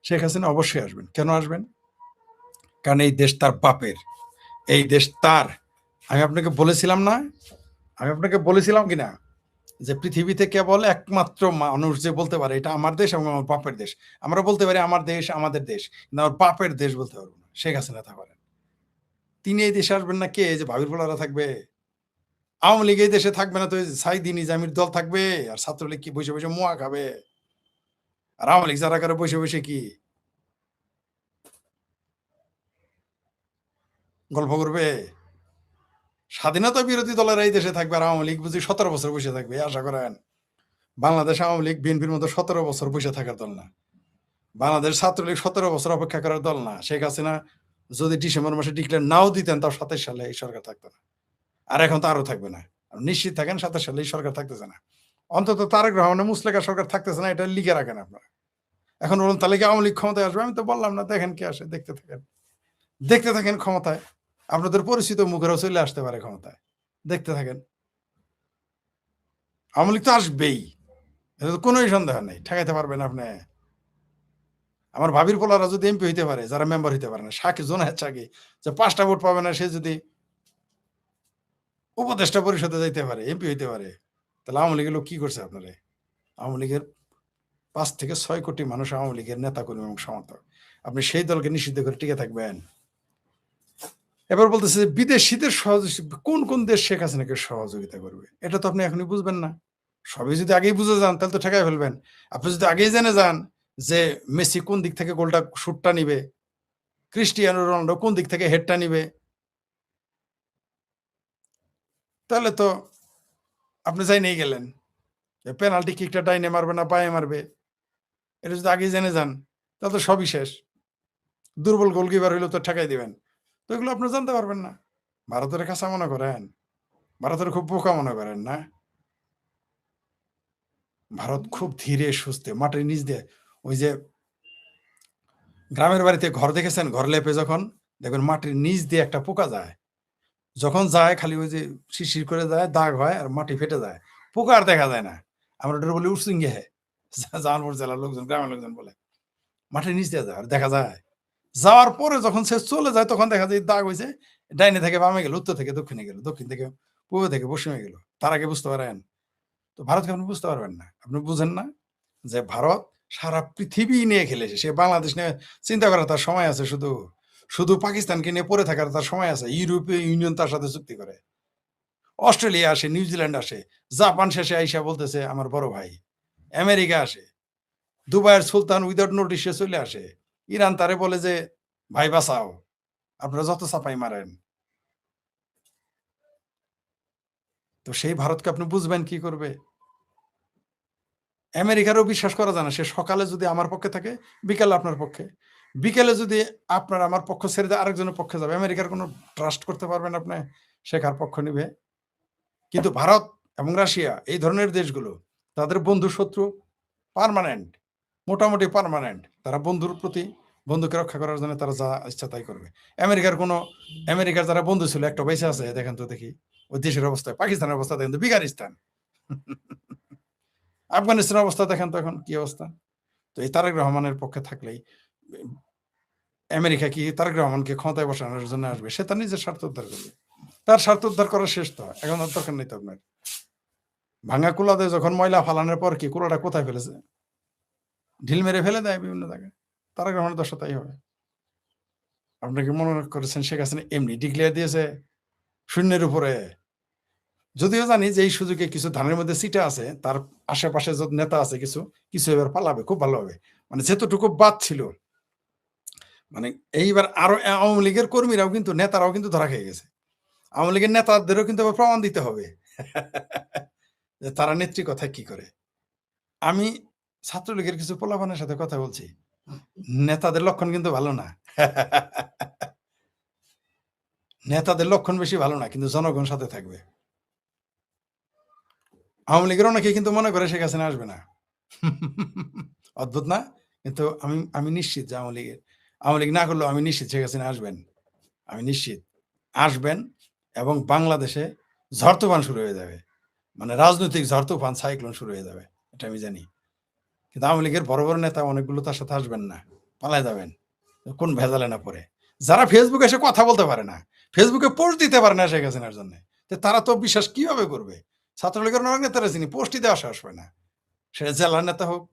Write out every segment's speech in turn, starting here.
শেখ হাসিনা অবশ্যই আসবেন। কেন আসবেন? কারণ এই দেশ তার বাপের, এই দেশ তার। আমি আপনাকে বলেছিলাম না, আমি আপনাকে বলেছিলাম কিনা যে পৃথিবীতে কেবল একমাত্র মানুষ যে বলতে পারে এটা আমার দেশ এবং আমার বাপের দেশ। আমরা বলতে পারি আমার দেশ, আমাদের দেশ, কিন্তু আমার বাপের দেশ বলতে পারবো না। শেখ হাসিনা তা পারেন। তিনি এই দেশে আসবেন না, কে? যে ভাবির পোলারা থাকবে। আওয়ামী লীগ এই দেশে থাকবে না তো সাইদি নিজামীর দল থাকবে, আর ছাত্রলীগ কি বসে বসে মোয়া খাবে? আর আওয়ামী লীগ যারা করে বসে বসে কি গল্প করবে? স্বাধীনতা বিরোধী দলের এই দেশে থাকবে, আর আওয়ামী লীগ বুঝি 17 বছর বসে থাকবে আশা করেন? বাংলাদেশ আওয়ামী লীগ বিএনপির মতো 17 বছর বসে থাকার দল না। বাংলাদেশ ছাত্রলীগ 17 বছর অপেক্ষা করার দল না। শেখ হাসিনা যদি ডিসেম্বর মাসে ডিক্লেয়ার নাও দিতেন, তাও 27 সালে এই সরকার থাকতো না। আর এখন তো আরো থাকবে না। নিশ্চিত থাকেন 27 সালে এই সরকার থাকতেছে না। অন্তত তারেক রহমানের মুসলেকা সরকার থাকতেছে না, এটা লিখে রাখেন আপনারা। এখন বলুন তাহলে কি আওয়ামী লীগ ক্ষমতায় আসবে? আমি তো বললাম না, দেখেন কে আসে, দেখতে থাকেন। দেখতে থাকেন ক্ষমতায়। আপনাদের পরিচিত মুখেরাও চলে আসতে পারে ক্ষমতায়। দেখতে থাকেন। আওয়ামী লীগ তো আসবেই, এটা তো কোনোই সন্দেহ নেই। ঠেকাইতে পারবেন আপনি? আমার ভাবির পোলারা যদি এমপি হইতে পারে, যারা মেম্বার হইতে পারে না, সাকি জোনায়েদ সাকি, যে 5টা ভোট পাবে না, সে যদি উপদেষ্টা পরিষদে যাইতে পারে, এমপি হইতে পারে, তাহলে আওয়ামী লীগের লোক কি করছে আপনারে? আওয়ামী লীগের 5 থেকে 6 কোটি মানুষ আওয়ামী লীগের নেতা কর্মী এবং সমর্থক। আপনি সেই দলকে নিষিদ্ধ করে টিকে থাকবেন? এবার বলতেছে যে বিদেশিদের কোন কোন দেশ শেখ হাসিনাকে সহযোগিতা করবে, এটা তো আপনি এখনই বুঝবেন না। সবই যদি আগেই বুঝে যান, তাহলে তো ঠেকাই ফেলবেন। আপনি যদি আগেই জেনে যান যে মেসি কোন দিক থেকে গোলটা শুটটা নিবে, ক্রিস্টিয়ানো রোনাল্ডো কোন দিক থেকে হেডটা নিবে, তাহলে তো আপনি যাই নিয়ে গেলেন পেনাল্টি কিকটা ডাইনে মারবে না বায়ে মারবে, এটা যদি আগেই জেনে যান, তাহলে তো সবই শেষ। দুর্বল গোলকিপার হইলেও তো ঠেকাই দিবেন। তো এগুলো আপনি জানতে পারবেন না। ভারতের কাছে মনে করেন? ভারতের খুব বোকা মনে করেন না? ভারত খুব ধীরে সুস্থে মাটির নিচ দিয়ে, ওই যে গ্রামের বাড়িতে ঘর দেখেছেন, ঘর লেপে যখন দেখবেন মাটির নিচ দিয়ে একটা পোকা যায়, যখন যায় খালি ওই যে শিরশির করে যায়, দাগ হয় আর মাটি ফেটে যায়, পোকা আর দেখা যায় না। আমরা ওটা বলি উড়সিঙ্গে। জাহানপুর জেলার লোকজন, গ্রামের লোকজন বলে মাটির নিচ দিয়ে যায় আর দেখা যায়। যাওয়ার পরে যখন সে চলে যায়, তখন দেখা যায় দাগ হয়েছে, ডাইনে থেকে বামে গেল, উত্তর থেকে দক্ষিণে গেল, দক্ষিণ থেকে পূর্ব থেকে পশ্চিমে গেল। তার আগে বুঝতে পারেন? তো ভারতকে আপনি বুঝতে পারবেন না। আপনি বুঝেন না যে ভারত সারা পৃথিবী নিয়ে খেলেছে। সে বাংলাদেশ নিয়ে চিন্তা করার তার সময় আছে? শুধু শুধু পাকিস্তানকে নিয়ে পড়ে থাকার তার সময় আছে? ইউরোপীয় ইউনিয়ন তার সাথে চুক্তি করে, অস্ট্রেলিয়া আসে, নিউজিল্যান্ড আসে, জাপান শেষে আইসা বলতেছে আমার বড় ভাই, আমেরিকা আসে, দুবাইয়ের সুলতান উইদাউট নোটিশে চলে আসে, ইরান তারে বলে যে ভাই বাঁচাও, আপনারা যত চাপাই মারেন। তো সেই ভারতকে আপনি বুঝবেন কি করবে? আমেরিকারও বিশ্বাস করা যায় না। সে সকালে যদি আমার পক্ষে থাকে, বিকালে আপনার পক্ষে, বিকেলে যদি আপনার আমার পক্ষ ছেড়ে দিয়ে আরেকজনের পক্ষে যাবে, আমেরিকার কোনো ট্রাস্ট করতে পারবেন আপনি সে কার পক্ষ নিবে? কিন্তু ভারত এবং রাশিয়া এই ধরনের দেশগুলো, তাদের বন্ধু শত্রু পার্মানেন্ট, মোটামুটি পার্মানেন্ট। তারা বন্ধুর প্রতি, বন্ধুকে রক্ষা করার জন্য তারা যা ইচ্ছা তাই করবে। আমেরিকার যারা বন্ধু ছিল একটা বেঁচে আছে দেখেন তো দেখি ওই দেশের অবস্থায়, পাকিস্তানের অবস্থা দেখেন তো, বিগানিস্তান, আফগানিস্তানের অবস্থা দেখেন তো এখন কি অবস্থা। তো এই তারেক রহমানের পক্ষে থাকলেই আমেরিকা কি তারেক রহমানকে ক্ষমতায় বসানোর জন্য আসবে? সে তার নিজের স্বার্থ উদ্ধার করবে। তার স্বার্থ উদ্ধার করা শেষ, তো এখন আর দরকার নেই তো আপনার। ভাঙা কুলাতে যখন ময়লা ফালানোর পর কি কুলাটা কোথায় ফেলেছে? ঢিল মেরে ফেলে দেয় বিভিন্ন জায়গায়। তারেক রহমানের দশা তাই হবে। আপনাকে মনে করেছেন শেখ হাসিনা এমনি ডিক্লেয়ার দিয়েছে শূন্যের উপরে? যদিও জানি যে এই সুযোগে কিছু ধানের মধ্যে সিটা আছে, তার আশেপাশে যত নেতা আছে কিছু কিছু এবার পালাবে খুব ভালো হবে। মানে যেতটুকু বাদ ছিল, মানে এইবার আরো আওয়ামী লীগের কর্মীরাও কিন্তু, নেতারাও কিন্তু ধরা খেয়ে গেছে। আওয়ামী লীগের নেতাদেরও কিন্তু আবার প্রমাণ দিতে হবে যে তারা নেত্রী কথায় কি করে। আমি ছাত্রলীগের কিছু পোলাপানের সাথে কথা বলছি, নেতাদের লক্ষণ কিন্তু ভালো না। নেতাদের লক্ষণ বেশি ভালো না, কিন্তু জনগণ সাথে থাকবে। আওয়ামী লীগের অনেকে কিন্তু মনে করে শেখ হাসিনা আসবে না। অদ্ভুত না? কিন্তু আমি আমি নিশ্চিত যে আওয়ামী লীগ না করলেও আমি নিশ্চিত শেখ হাসিনা আসবেন। আমি নিশ্চিত আসবেন, এবং বাংলাদেশে ঝড় তুফান শুরু হয়ে যাবে। মানে রাজনৈতিক ঝড় তুফান, সাইক্লোন শুরু হয়ে যাবে, এটা আমি জানি। কিন্তু আওয়ামী লীগের বড় বড় নেতা অনেকগুলো তার সাথে আসবেন না। পালায় যাবেন কোন ভেজালে না পড়ে। যারা ফেসবুকে এসে কথা বলতে পারে না, ফেসবুকে পোস্ট দিতে পারে না শেখ হাসিনার জন্য, তারা তো বিশ্বাস কিভাবে করবে? ছাত্রলীগের অনেক নেতারা চিনি, পোস্টই দেওয়া সাহস পায় না। সেটা জেলার নেতা হোক,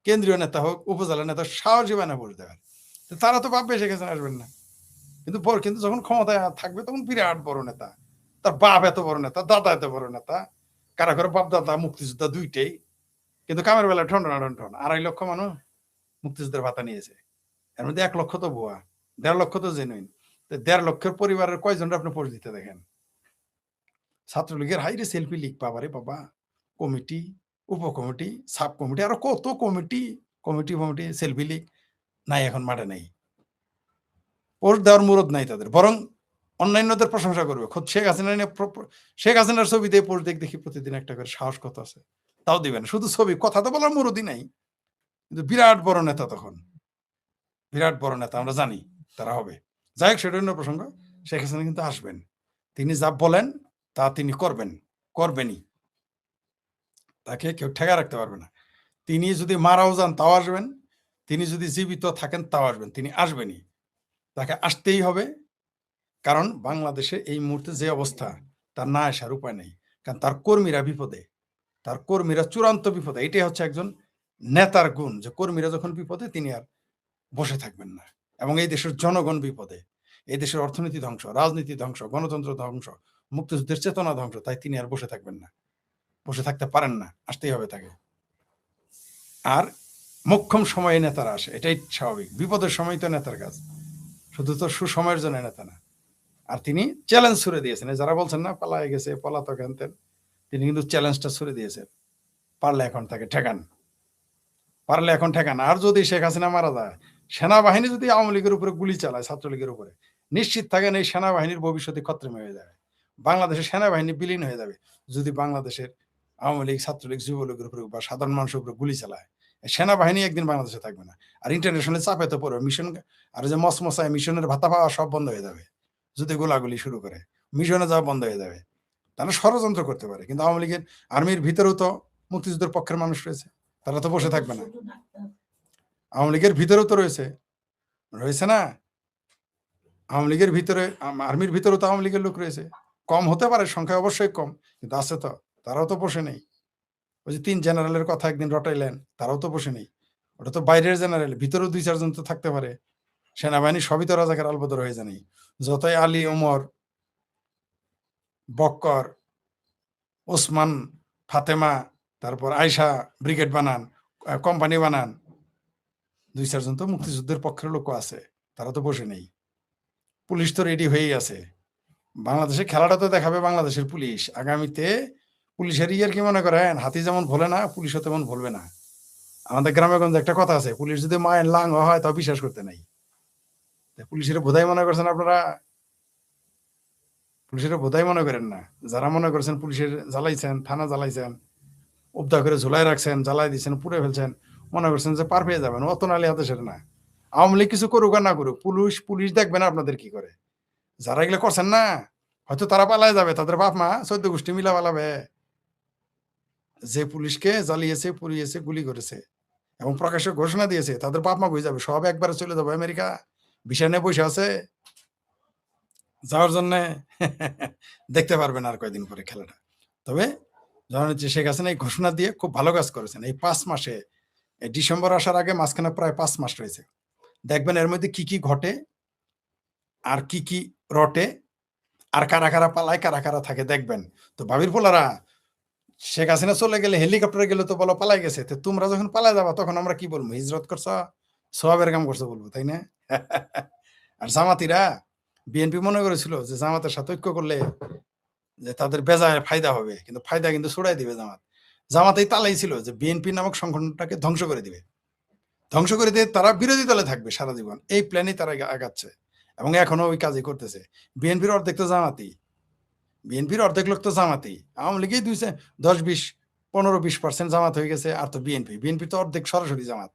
কেন্দ্রীয় নেতা হোক, উপজেলার নেতা সাহসই পায় না পোস্ট দেওয়ার। তারা তো ভাববে শেখ হাসিনা আসবেন না। কিন্তু যখন ক্ষমতায় থাকবে তখন বিরাট বড় নেতা, তার বাপ এত বড় নেতা, দাদা এত বড় নেতা, কারা করে বাপ দাদা মুক্তিযোদ্ধা দুইটাই, কিন্তু কামের বেলা ঠন 2.5 লক্ষ মানুষ মুক্তিযুদ্ধের ভাতা নিয়েছে। এর মধ্যে 1 লক্ষ তো ভুয়া, 1.5 লক্ষ তো জেনুইন। 1.5 লক্ষের পরিবারের কয়জনরা আপনি পোস্ট দিতে দেখেন? ছাত্রলীগের হাইরে সেলফি লিগ বাবারে বাবা, কমিটি, উপকমিটি, সাব কমিটি, আরো কত কমিটি, কমিটি সেলফি লিগ নাই, এখন মাঠে নাই। পোস্ট দেওয়ার মুরদ নাই তাদের, বরং অন্যান্যদের প্রশংসা করবে। খোদ শেখ হাসিনা নিয়ে শেখ হাসিনার ছবি দিয়ে পোস্ট দেখি প্রতিদিন একটা করে, সাহস কত আছে, তাও দিবেন। শুধু ছবি, কথা তো বলার মুরদই নাই, কিন্তু বিরাট বড় নেতা, তখন বিরাট বড় নেতা আমরা জানি তারা হবে। যাই হোক, সেটা অন্য প্রসঙ্গ। শেখ হাসিনা কিন্তু আসবেন, তিনি যা বলেন তা তিনি করবেনই, তাকে কেউ ঠেকা রাখতে পারবে না। তিনি যদি মারাও যান তাও আসবেন, তিনি যদি জীবিত থাকেন তাও আসবেন, তিনি আসবেনই, তাকে আসতেই হবে। কারণ বাংলাদেশে এই মুহূর্তে যে অবস্থা, তার না আসার উপায় নেই। কারণ তার কর্মীরা বিপদে, তার কর্মীরা চূড়ান্ত বিপদে। এটাই হচ্ছে একজন নেতার গুণ, যে কর্মীরা যখন বিপদে তিনি আর বসে থাকবেন না। এবং এই দেশের জনগণ বিপদে, এই দেশের অর্থনীতি ধ্বংস, রাজনীতি ধ্বংস, গণতন্ত্র ধ্বংস, মুক্তিযুদ্ধের চেতনা ধ্বংস, তাই তিনি আর বসে থাকবেন না, বসে থাকতে পারেন না, আসতেই হবে তাকে। আর মোক্ষম সময়ে নেতারা আসে, এটাই স্বাভাবিক। বিপদের সময় তো নেতার কাজ, শুধু তো সুসময়ের জন্য নেতা না। আর তিনি চ্যালেঞ্জ ছুড়ে দিয়েছেন, যারা বলছেন না পালায় গেছে, পলাতক আনতেন, তিনি কিন্তু চ্যালেঞ্জটা ছুড়ে দিয়েছেন, পারলে এখন তাকে ঠেকান, পারলে এখন ঠেকান। আর যদি শেখ হাসিনা মারা যায়, সেনাবাহিনী যদি আওয়ামী লীগের উপরে গুলি চালায়, ছাত্রলীগের উপরে, নিশ্চিত থাকেন এই সেনাবাহিনীর ভবিষ্যতে খতম হয়ে যাবে। বাংলাদেশের সেনাবাহিনী বিলীন হয়ে যাবে যদি বাংলাদেশের আওয়ামী লীগ, ছাত্রলীগ, যুবলীগের উপরে বা সাধারণ মানুষের উপরে গুলি চালায়। সেনাবাহিনী একদিন বাংলাদেশে থাকবে না। আর ইন্টারন্যাশনাল চাপে তো পড়বে, মিশন আর যে মসমসায় মিশনের ভাতা পাওয়া সব বন্ধ হয়ে যাবে যদি গোলাগুলি শুরু করে, মিশনে যাওয়া বন্ধ হয়ে যাবে। তারা ষড়যন্ত্র করতে পারে, কিন্তু আওয়ামী লীগের আর্মির ভিতরেও তো মুক্তিযুদ্ধের পক্ষের মানুষ রয়েছে, তারা তো বসে থাকবে না। আওয়ামী লীগের ভিতরেও তো রয়েছে না, আওয়ামী লীগের ভিতরে, আর্মির ভিতরেও তো আওয়ামী লীগের লোক রয়েছে। কম হতে পারে, সংখ্যা অবশ্যই কম, কিন্তু আছে তো, তারাও তো বসে নেই। ওই যে 3 জেনারেলের কথা একদিন রটাইলেন, তারাও তো বসে নেই। ওটা তো বাইরের জেনারেল, ভিতরেও 2-4 জন তো থাকতে পারে। সেনাবাহিনী সবই তো রাজাকার আলবদর হয়ে জানি, যতই আলী, ওমর, বক্কর, ওসমান, ফাতেমা, তারপর আয়সা ব্রিগেড বানান, কোম্পানি বানান, 2-4 জন তো মুক্তিযুদ্ধের পক্ষের লোক আছে, তারা তো বসে নেই। পুলিশ তো রেডি হয়েই আছে। বাংলাদেশে খেলাটা তো দেখাবে বাংলাদেশের পুলিশ আগামীতে। পুলিশের ইয়ার কি মনে করেন, হাতি যেমন ভোলে না, পুলিশও তেমন ভুলবে না। আমাদের গ্রামে গঞ্জে একটা কথা আছে, পুলিশ যদি মায়ের লাং হয় তাও বিশ্বাস করতে নাই। পুলিশের বোধাই মনে করছেন আপনারা, পুলিশের বোধাই মনে করেন না। যারা মনে করছেন পুলিশের জ্বালাইছেন, থানা জ্বালাইছেন, উদ্ধার করে ঝুলাই রাখছেন, জ্বালাই দিচ্ছেন, পুড়ে ফেলছেন, মনে করছেন যে পার পেয়ে যাবেন, অত নালি হাতে সেটা না। আওয়ামী লীগ কিছু করুক আর না করুক, পুলিশ দেখবেন আপনাদের কি করে। যারা এগুলো করছেন না, হয়তো তারা পালায় যাবে, তাদের বাপ মা 14 গোষ্ঠী মিলা পালাবে। যে পুলিশকে জ্বালিয়েছে, পুড়িয়েছে, গুলি করেছে এবং প্রকাশ্যে ঘোষণা দিয়েছে, তাদের বাপ মা হয়ে যাবে, সব একবারে চলে যাবে আমেরিকা, ভিসা নিয়ে বসে আছে যাওয়ার জন্য। দেখতে পারবেন আর কয়দিন পরে খেলাটা। তবে ধরেন হচ্ছে শেখ হাসিনা এই ঘোষণা দিয়ে খুব ভালো কাজ করেছেন। এই 5 মাসে, এই ডিসেম্বর আসার আগে মাঝখানে প্রায় 5 মাস রয়েছে, দেখবেন এর মধ্যে কি কি ঘটে আর কি কি রটে, আর কারা কারা পালায়, কারা কারা থাকে দেখবেন। তো ভাবির পোলারা, শেখ হাসিনা চলে গেলে, হেলিকপ্টারে গেলে তো বলো পালাই গেছে, তো তোমরা যখন পালাই যাবা তখন আমরা কি বলবো, হিজরত করছো, সওয়াবের কাম করছো বলবো, তাই না? আর জামাতিরা, বিএনপি মনে করেছিল যে জামাতের সাথে ঐক্য করলে যে তাদের বেজায় ফায়দা হবে, কিন্তু ফায়দা কিন্তু ছুড়াই দিবে জামাত। জামাত এই তালাই ছিল যে বিএনপি নামক সংগঠনটাকে ধ্বংস করে দিবে, ধ্বংস করে দিয়ে তারা বিরোধী দলে থাকবে সারা জীবন। এই প্ল্যানই তারা আগাচ্ছে এবং এখনো ওই কাজই করতেছে। বিএনপির অর্ধেক তো জামাতি, বিএনপির অর্ধেক লোক তো জামাতি। আওয়ামী লীগেই 10-20-15-20% জামাত হয়ে গেছে, আর তো বিএনপি তো অর্ধেক সরাসরি জামাত।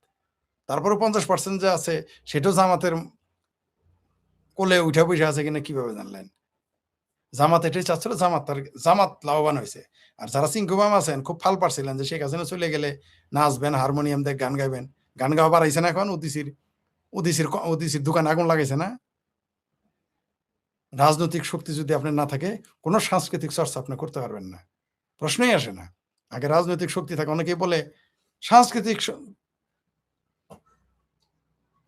তারপরে 50% যে আছে সেটাও জামাতের কোলে উঠে বসে আছে কিনা কিভাবে জানলেন? জামাত এটাই চাচ্ছিল, জামাত লাভবান হয়েছে। আর যারা চিঙ্কুবাম আছেন খুব ফাল পারছিলেন যে শেখ হাসিনা চলে গেলে নাচবেন, হারমোনিয়াম দিয়ে গান গাইবেন, গান গাওয়া বাড়াইছেন এখন, ওদিসির দোকানে আগুন লাগাইছে না? রাজনৈতিক শক্তি যদি আপনার না থাকে, কোনো সাংস্কৃতিক চর্চা আপনি করতে পারবেন না। প্রশ্নই আসে না। আগে রাজনৈতিক শক্তি থাকে। অনেকেই বলে সাংস্কৃতিক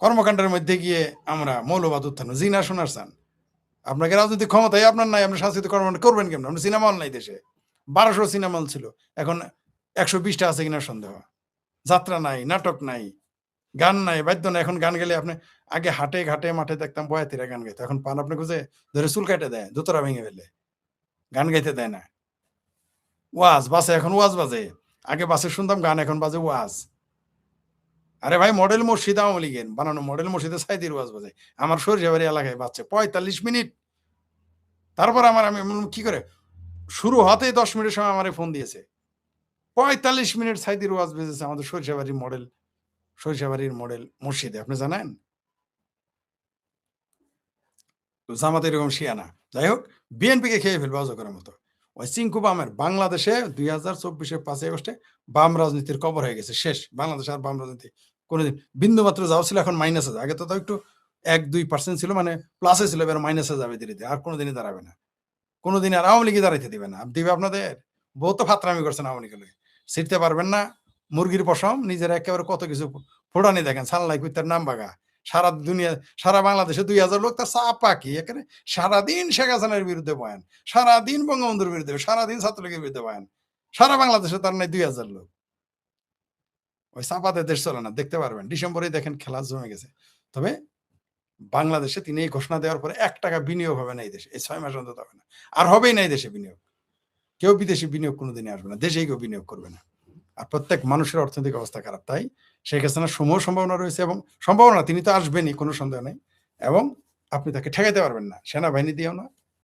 কর্মকাণ্ডের মধ্যে গিয়ে আমরা মৌলবাদ উত্থান। জি না শোনার চান? আপনাকে রাজনৈতিক ক্ষমতাই আপনার নাই, আপনি সাংস্কৃতিক কর্মকাণ্ড করবেন কেমনে? আপনার সিনেমা হল নাই দেশে। ১২০০ সিনেমা হল ছিল। এখন ১২০ টা আছে কিনা সন্দেহ। যাত্রা নাই, নাটক নাই, গান নাই, বাদ্য নাই। এখন গান গেলে আপনি আগে হাটে ঘাটে মাঠে দেখতাম বয়াতিরা গান গাইতো। এখন পান আপনি খুঁজে ধরে চুল কাইটে দেয়, দোতরা ভেঙে ফেলে। গান গাইতে দেয় না। ওয়াজ বাসে এখন ওয়াজ বাজে। আগে বাসে শুনতাম গান, এখন বাজে ওয়াজ। আরে ভাই, মডেল মসজিদ আওয়ামী লীগের বানানো মডেল মসজিদে সাঁইদির ওয়াজ বাজে। আমার সরিষাবাড়ি এলাকায় বাজছে ৪৫ মিনিট। তারপর আমি বললাম কি করে? শুরু হতেই ১০ মিনিটের সময় আমারে ফোন দিয়েছে। ৪৫ মিনিট সাঁইদির ওয়াজ বেজেছে আমাদের সরিষাবাড়ির মডেল মসজিদে। আপনি জানেন? তো জামাত এরকম শিয়া না। যাই হোক, বিএনপিকে খেয়ে ফেলবে অজগরের মতো। ওই চিঙ্কু বামের বাংলাদেশে ২০২৪ ৫ই আগস্টে বাম রাজনীতির কবর হয়ে গেছে। শেষ। বাংলাদেশে আর বাম রাজনীতি কোনদিন বিন্দুমাত্র যাও ছিল, এখন মাইনাসে যায়। আগে তো তাও একটু ১-২% ছিল, মানে প্লাসে ছিল, এবার মাইনাসে যাবে ধীরে, ধীরে। আর কোনদিনই দাঁড়াবে না। কোনদিন আর আওয়ামী লীগই দাঁড়াইতে দিবে না। দিবে আপনাদের? বহুত তো ফাত্রামি করছেন আওয়ামী লীগের লগে। ছিঁড়তে পারবেন না। মুরগির পশম নিজেরা একেবারে কত কিছু ফোড়ানি দেখেন। সানলাই কুত্তার নাম বাগা। সারা দুনিয়া, সারা বাংলাদেশে ২০০০ লোক, তার চাপা কি এখানে? সারাদিন শেখ হাসিনার বিরুদ্ধে বয়ান, সারাদিন বঙ্গবন্ধুর বিরুদ্ধে, সারাদিন ছাত্রলীগের বিরুদ্ধে বয়ান। সারা বাংলাদেশে তার নাই ২০০০ লোক। ওই চাপাতে দেশ চলে না, দেখতে পারবেন। ডিসেম্বরেই দেখেন খেলা জমে গেছে। তবে বাংলাদেশে তিনি এই ঘোষণা দেওয়ার পরে ৳১ বিনিয়োগ হবে না এই দেশে। এই ৬ মাস অন্তত হবে না। আর হবেই না এই দেশে বিনিয়োগ। কেউ বিদেশি বিনিয়োগ কোনোদিনই আসবে না। দেশেই কেউ বিনিয়োগ করবে না। আর প্রত্যেক মানুষের অর্থনৈতিক অবস্থা খারাপ। তাই শেখ হাসিনার সমূহ সম্ভাবনা রয়েছে, এবং সম্ভাবনা তিনি তো আসবেনই, কোনো সন্দেহ নেই। এবং আপনি তাকে ঠেকাইতে পারবেন না। সেনাবাহিনী দিয়েও না,